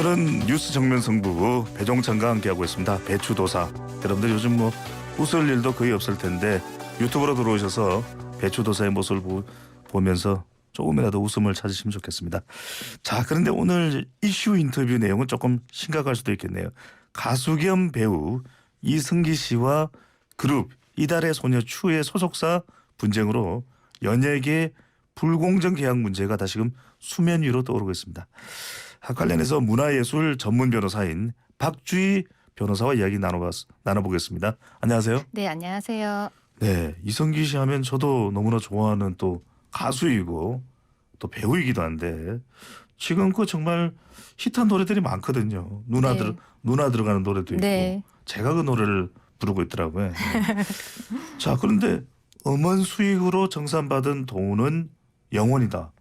오늘은 뉴스 정면 승부 배종찬과 함께하고 있습니다. 배추도사. 여러분들 요즘 뭐 웃을 일도 거의 없을 텐데 유튜브로 들어오셔서 배추도사의 모습을 보면서 조금이라도 웃음을 찾으시면 좋겠습니다. 자, 그런데 오늘 이슈 인터뷰 내용은 조금 심각할 수도 있겠네요. 가수 겸 배우 이승기 씨와 그룹 이달의 소녀 추의 소속사 분쟁으로 연예계 불공정 계약 문제가 다시금 수면 위로 떠오르고 있습니다. 관련해서 문화예술 전문 변호사인 박주희 변호사와 이야기 나눠보겠습니다. 안녕하세요. 네, 안녕하세요. 네, 이승기 씨 하면 저도 너무나 좋아하는 또 가수이고 또 배우이기도 한데 지금 그 정말 히트한 노래들이 많거든요. 누나 들어가는 노래도 있고 네. 제가 그 노래를 부르고 있더라고요. 네. 자, 그런데 음원 수익으로 정산받은 돈은 영원이다.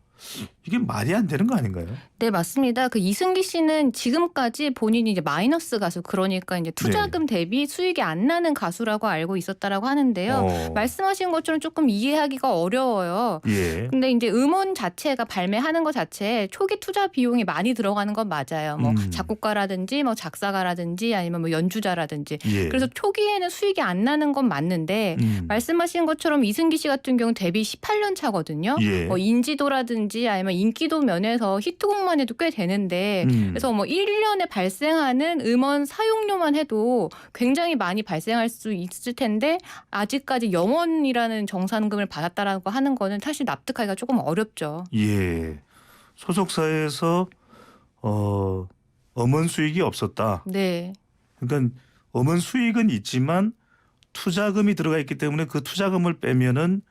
이게 말이 안 되는 거 아닌가요? 네, 맞습니다. 그 이승기 씨는 지금까지 본인이 이제 마이너스 가수, 그러니까 이제 투자금 대비 수익이 안 나는 가수라고 알고 있었다라고 하는데요. 말씀하신 것처럼 조금 이해하기가 어려워요. 예. 근데 이제 음원 자체가 발매하는 것 자체에 초기 투자 비용이 많이 들어가는 건 맞아요. 뭐 작곡가라든지 뭐 작사가라든지 아니면 뭐 연주자라든지. 예. 그래서 초기에는 수익이 안 나는 건 맞는데 말씀하신 것처럼 이승기 씨 같은 경우는 데뷔 18년 차거든요. 예. 뭐 인지도라든지 아니면 인기도 면에서 히트곡만 해도 꽤 되는데 그래서 뭐 1년에 발생하는 음원 사용료만 해도 굉장히 많이 발생할 수 있을 텐데 아직까지 영원이라는 정산금을 받았다라고 하는 거는 사실 납득하기가 조금 어렵죠. 예. 소속사에서 음원 수익이 없었다. 네. 그러니까 음원 수익은 있지만 투자금이 들어가 있기 때문에 그 투자금을 빼면은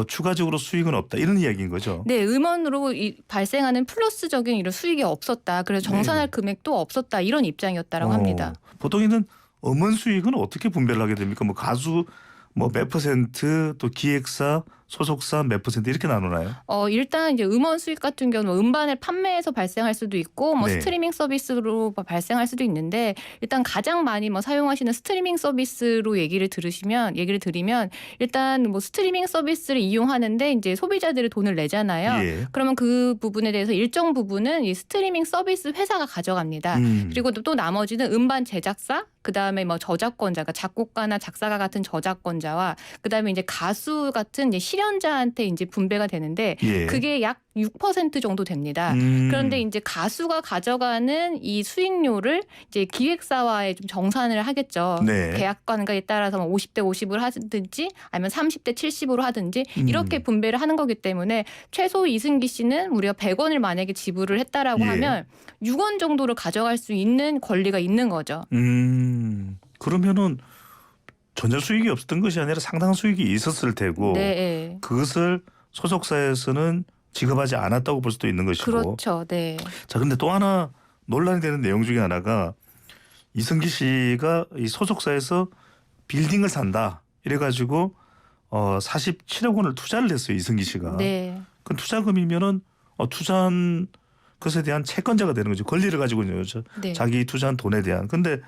추가적으로 수익은 없다. 이런 이야기인 거죠. 네, 음원으로 발생하는 플러스적인 이런 수익이 없었다. 그래서 정산할 금액도 없었다. 이런 입장이었다라고 합니다. 보통에는 음원 수익은 어떻게 분배를 하게 됩니까? 뭐 가수 뭐 몇 퍼센트 또 기획사 소속사 몇 퍼센트 이렇게 나누나요? 일단 이제 음원 수익 같은 경우는 음반을 판매해서 발생할 수도 있고 뭐 네. 스트리밍 서비스로 발생할 수도 있는데 일단 가장 많이 뭐 사용하시는 스트리밍 서비스로 얘기를 드리면 일단 뭐 스트리밍 서비스를 이용하는데 이제 소비자들이 돈을 내잖아요. 예. 그러면 그 부분에 대해서 일정 부분은 이 스트리밍 서비스 회사가 가져갑니다. 그리고 또 나머지는 음반 제작사 그다음에 뭐 저작권자, 그러니까 작곡가나 작사가 같은 저작권자와 그다음에 이제 가수 같은 이제 실현자한테 이제 분배가 되는데 예. 그게 약 6% 정도 됩니다. 그런데 이제 가수가 가져가는 이 수익료를 이제 기획사와의 좀 정산을 하겠죠. 네. 계약관과에 따라서 뭐 50대 50으로 하든지 아니면 30대 70으로 하든지 이렇게 분배를 하는 거기 때문에 최소 이승기 씨는 무려 100원을 만약에 지불을 했다라고 예. 하면 6원 정도를 가져갈 수 있는 권리가 있는 거죠. 그러면은 전혀 수익이 없었던 것이 아니라 상당한 수익이 있었을 테고 네. 그것을 소속사에서는 지급하지 않았다고 볼 수도 있는 것이고. 그렇죠. 네. 자, 근데 또 하나 논란이 되는 내용 중에 하나가 이승기 씨가 이 소속사에서 빌딩을 산다 이래가지고 47억 원을 투자를 했어요. 이승기 씨가. 네. 그 투자금이면은 투자한 것에 대한 채권자가 되는 거죠. 권리를 가지고요. 네. 자기 투자한 돈에 대한. 근데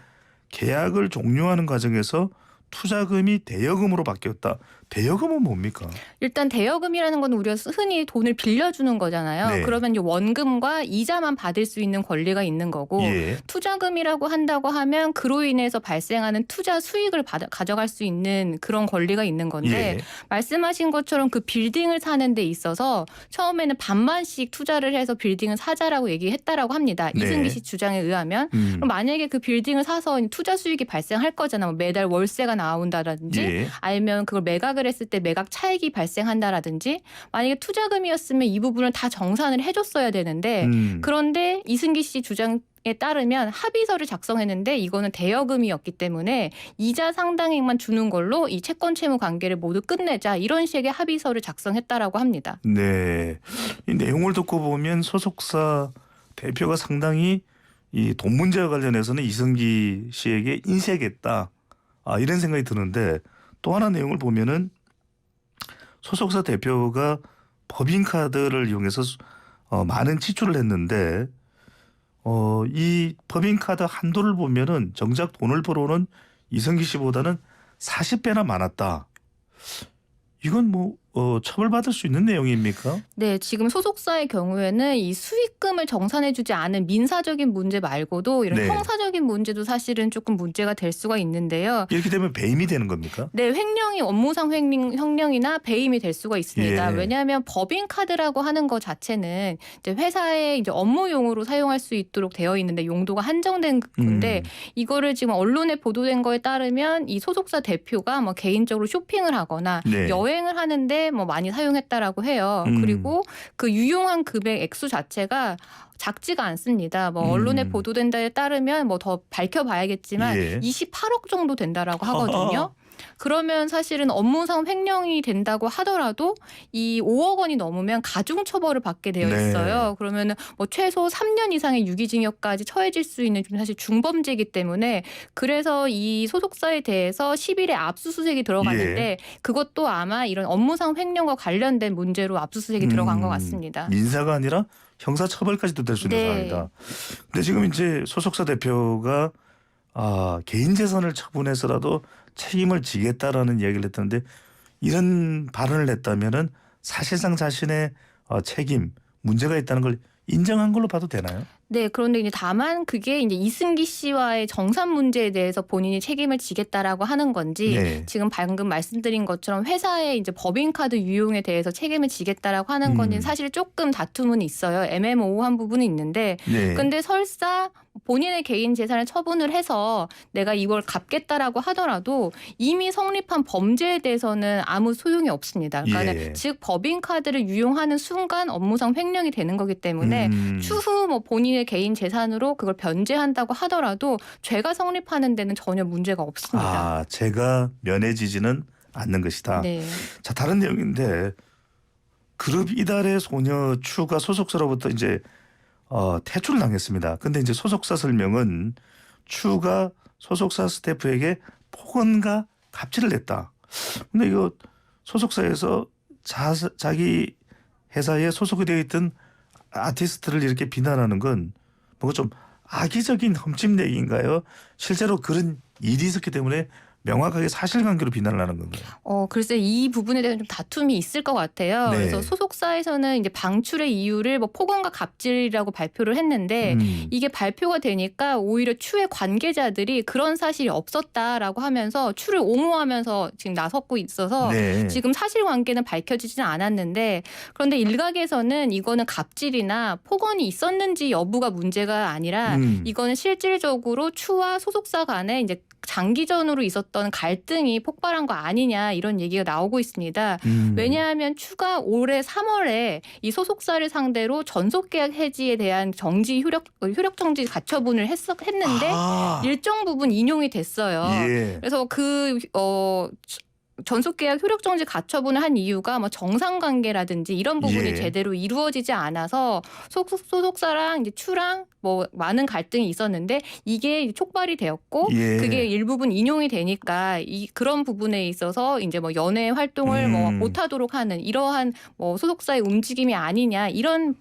계약을 종료하는 과정에서 투자금이 대여금으로 바뀌었다. 대여금은 뭡니까? 일단 대여금이라는 건 우리가 흔히 돈을 빌려주는 거잖아요. 네. 그러면 이제 원금과 이자만 받을 수 있는 권리가 있는 거고 예. 투자금이라고 한다고 하면 그로 인해서 발생하는 투자 수익을 가져갈 수 있는 그런 권리가 있는 건데 예. 말씀하신 것처럼 그 빌딩을 사는 데 있어서 처음에는 반만씩 투자를 해서 빌딩을 사자라고 얘기했다라고 합니다. 네. 이승기 씨 주장에 의하면 그럼 만약에 그 빌딩을 사서 투자 수익이 발생할 거잖아요. 뭐 매달 월세가 나온다든지 예. 아니면 그걸 매각을 했을 때 매각 차익이 발생한다라든지 만약에 투자금이었으면 이 부분을 다 정산을 해줬어야 되는데 그런데 이승기 씨 주장에 따르면 합의서를 작성했는데 이거는 대여금이었기 때문에 이자 상당액만 주는 걸로 이 채권 채무 관계를 모두 끝내자 이런 식의 합의서를 작성했다라고 합니다. 네. 이 내용을 듣고 보면 소속사 대표가 상당히 이 돈 문제와 관련해서는 이승기 씨에게 인색했다. 이런 생각이 드는데 또 하나 내용을 보면은 소속사 대표가 법인카드를 이용해서 많은 지출을 했는데 이 법인카드 한도를 보면은 정작 돈을 벌어오는 이승기 씨보다는 40배나 많았다. 이건 뭐 처벌받을 수 있는 내용입니까? 네, 지금 소속사의 경우에는 이 수익금을 정산해주지 않은 민사적인 문제 말고도 이런 네. 형사적인 문제도 사실은 조금 문제가 될 수가 있는데요. 이렇게 되면 배임이 되는 겁니까? 네, 횡령이 업무상 횡령이나 배임이 될 수가 있습니다. 예. 왜냐하면 법인카드라고 하는 것 자체는 이제 회사의 이제 업무용으로 사용할 수 있도록 되어 있는데 용도가 한정된 건데 이거를 지금 언론에 보도된 거에 따르면 이 소속사 대표가 뭐 개인적으로 쇼핑을 하거나 네. 여행을 하는데 뭐 많이 사용했다라고 해요. 그리고 그 유용한 금액 액수 자체가 작지가 않습니다. 뭐 언론에 보도된 데에 따르면 뭐 더 밝혀봐야겠지만 예. 28억 정도 된다라고 하거든요. 그러면 사실은 업무상 횡령이 된다고 하더라도 이 5억 원이 넘으면 가중처벌을 받게 되어 네. 있어요. 그러면은 뭐 최소 3년 이상의 유기징역까지 처해질 수 있는 좀 사실 중범죄이기 때문에 그래서 이 소속사에 대해서 10일에 압수수색이 들어갔는데 그것도 아마 이런 업무상 횡령과 관련된 문제로 압수수색이 들어간 것 같습니다. 민사가 아니라 형사처벌까지도 될 수 있는 네. 상황이다. 근데 지금 이제 소속사 대표가 개인 재산을 처분해서라도 책임을 지겠다라는 이야기를 했던데 이런 발언을 했다면은 사실상 자신의 책임 문제가 있다는 걸 인정한 걸로 봐도 되나요? 네, 그런데 이제 다만 그게 이제 이승기 씨와의 정산 문제에 대해서 본인이 책임을 지겠다라고 하는 건지 네. 지금 방금 말씀드린 것처럼 회사의 이제 법인카드 유용에 대해서 책임을 지겠다라고 하는 건지 사실 조금 다툼은 있어요. 애매모호한 부분이 있는데 네. 근데 설사 본인의 개인 재산을 처분을 해서 내가 이걸 갚겠다라고 하더라도 이미 성립한 범죄에 대해서는 아무 소용이 없습니다. 그러니까 예. 즉 법인카드를 유용하는 순간 업무상 횡령이 되는 거기 때문에 추후 뭐 본인의 개인 재산으로 그걸 변제한다고 하더라도 죄가 성립하는 데는 전혀 문제가 없습니다. 죄가 면해지지는 않는 것이다. 네. 자, 다른 내용인데 그룹 이달의 소녀 추가 소속사로부터 이제 퇴출을 당했습니다. 근데 이제 소속사 설명은 추가 소속사 스태프에게 폭언과 갑질을 했다. 근데 이거 소속사에서 자기 회사에 소속이 되어 있던 아티스트를 이렇게 비난하는 건 뭔가 좀 악의적인 흠집내기인가요? 실제로 그런 일이 있었기 때문에 명확하게 사실관계로 비난을 하는 건가요? 글쎄 이 부분에 대해서 좀 다툼이 있을 것 같아요. 네. 그래서 소속사에서는 이제 방출의 이유를 뭐 폭언과 갑질이라고 발표를 했는데 이게 발표가 되니까 오히려 추의 관계자들이 그런 사실이 없었다라고 하면서 추를 옹호하면서 지금 나섰고 있어서 네. 지금 사실관계는 밝혀지지는 않았는데 그런데 일각에서는 이거는 갑질이나 폭언이 있었는지 여부가 문제가 아니라 이거는 실질적으로 추와 소속사 간에 이제 장기전으로 있었던 갈등이 폭발한 거 아니냐 이런 얘기가 나오고 있습니다. 왜냐하면 추가 올해 3월에 이 소속사를 상대로 전속계약 해지에 대한 효력 정지 가처분을 했는데 일정 부분 인용이 됐어요. 예. 그래서 전속계약 효력정지 가처분을 한 이유가 뭐 정상관계라든지 이런 부분이 예. 제대로 이루어지지 않아서 소속사랑 이제 추랑 뭐 많은 갈등이 있었는데 이게 촉발이 되었고 예. 그게 일부분 인용이 되니까 그런 부분에 있어서 이제 뭐 연예 활동을 뭐 못하도록 하는 이러한 뭐 소속사의 움직임이 아니냐 이런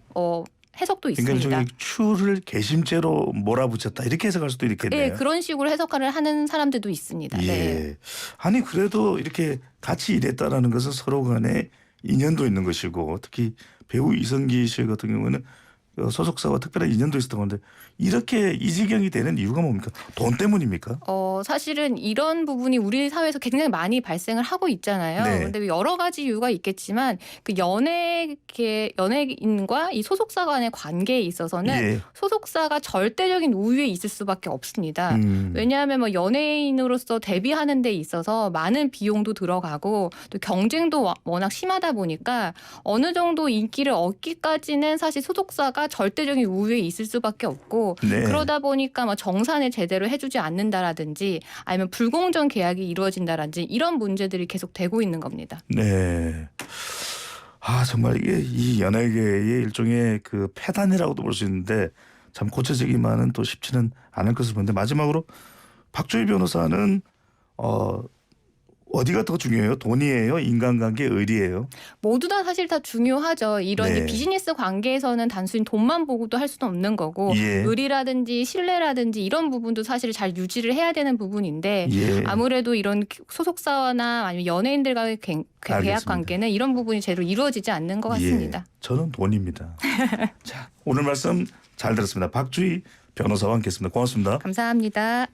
해석도 있습니다. 그러니까 일종의 추를 개심죄로 몰아붙였다 이렇게 해석할 수도 있겠네요. 네, 그런 식으로 해석을 하는 사람들도 있습니다. 예. 네. 아니 그래도 이렇게 같이 일했다라는 것은 서로 간에 인연도 있는 것이고 특히 배우 이성기 씨 같은 경우는 소속사와 특별한 인연도 있었던 건데 이렇게 이 지경이 되는 이유가 뭡니까? 돈 때문입니까? 사실은 이런 부분이 우리 사회에서 굉장히 많이 발생을 하고 있잖아요. 네. 그런데 여러 가지 이유가 있겠지만 그 연예인과 이 소속사 간의 관계에 있어서는 예. 소속사가 절대적인 우위에 있을 수밖에 없습니다. 왜냐하면 뭐 연예인으로서 데뷔하는 데 있어서 많은 비용도 들어가고 또 경쟁도 워낙 심하다 보니까 어느 정도 인기를 얻기까지는 사실 소속사가 절대적인 우위에 있을 수밖에 없고 네. 그러다 보니까 뭐 정산을 제대로 해주지 않는다라든지 아니면 불공정 계약이 이루어진다라든지 이런 문제들이 계속 되고 있는 겁니다. 네. 정말 이게 이 연예계의 일종의 그 폐단이라고도 볼 수 있는데 참 고쳐지기만은 또 쉽지는 않을 것을 보는데 마지막으로 박주희 변호사는 어디가 더 중요해요? 돈이에요? 인간관계, 의리예요? 모두 다 사실 다 중요하죠. 이런 네. 이제 비즈니스 관계에서는 단순히 돈만 보고도 할 수는 없는 거고 예. 의리라든지 신뢰라든지 이런 부분도 사실 잘 유지를 해야 되는 부분인데 예. 아무래도 이런 소속사나 아니면 연예인들과의 계약 알겠습니다. 관계는 이런 부분이 제대로 이루어지지 않는 것 같습니다. 예. 저는 돈입니다. 자, 오늘 말씀 잘 들었습니다. 박주희 변호사와 함께했습니다. 고맙습니다. 감사합니다.